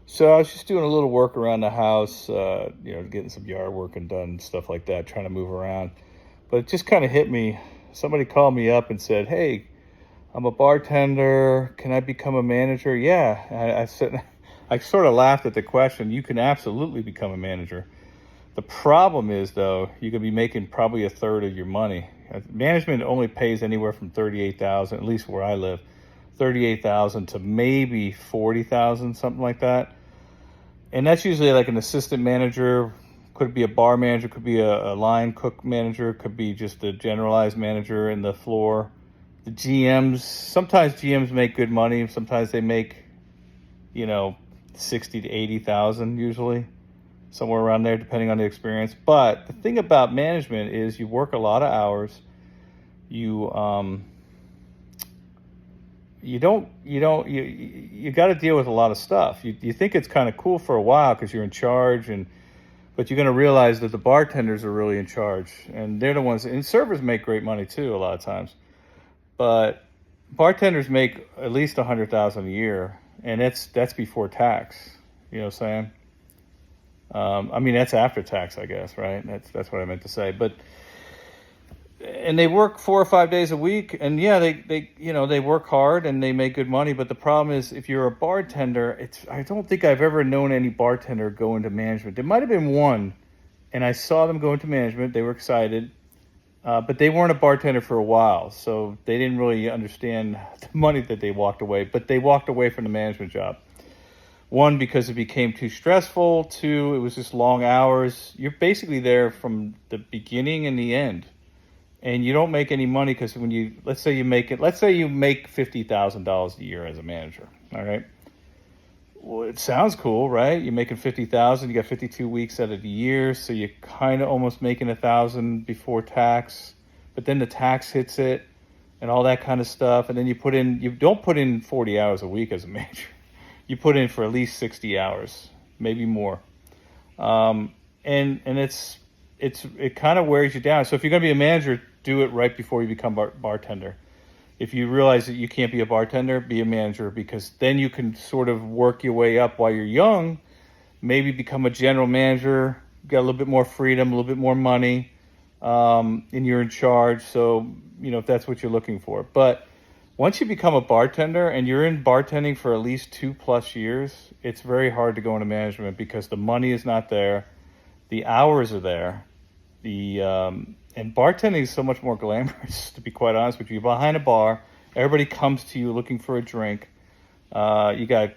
So I was just doing a little work around the house, getting some yard work and done, stuff like that, trying to move around. But it just kind of hit me. Somebody called me up and said, "Hey, I'm a bartender. Can I become a manager?" Yeah. I said, I sort of laughed at the question. You can absolutely become a manager. The problem is, though, you could be making probably a third of your money. Management only pays anywhere from 38,000, at least where I live, 38,000 to maybe 40,000, something like that. And that's usually like an assistant manager, could be a bar manager, could be a line cook manager, could be just a generalized manager in the floor. The GMs, sometimes GMs make good money. Sometimes they make, you know, 60 to 80,000 usually, somewhere around there, depending on the experience. But the thing about management is you work a lot of hours. You got to deal with a lot of stuff. You think it's kind of cool for a while because you're in charge, but you're going to realize that the bartenders are really in charge, and they're the ones. And servers make great money too a lot of times, but bartenders make at least 100,000 a year, and that's before tax. You know what I'm saying? I mean, that's after tax, I guess, right? That's what I meant to say. But and they work 4 or 5 days a week, and yeah, they work hard and they make good money. But the problem is, if you're a bartender, I don't think I've ever known any bartender go into management. There might have been one, and I saw them go into management. They were excited, but they weren't a bartender for a while, so they didn't really understand the money that they walked away. But they walked away from the management job. One, because it became too stressful. Two, it was just long hours. You're basically there from the beginning and the end, and you don't make any money because let's say you make $50,000 a year as a manager. All right. Well, it sounds cool, right? You're making 50,000. You got 52 weeks out of the year, so you're kind of almost making 1,000 before tax. But then the tax hits it, and all that kind of stuff. And then you don't put in 40 hours a week as a manager. You put in for at least 60 hours, maybe more. And it kind of wears you down. So if you're going to be a manager, do it right before you become bartender. If you realize that you can't be a bartender, be a manager, because then you can sort of work your way up while you're young, maybe become a general manager, get a little bit more freedom, a little bit more money, and you're in charge. So, if that's what you're looking for. But once you become a bartender and you're in bartending for at least 2+ years, it's very hard to go into management because the money is not there. The hours are there. And bartending is so much more glamorous, to be quite honest with you. Behind a bar, everybody comes to you looking for a drink. You got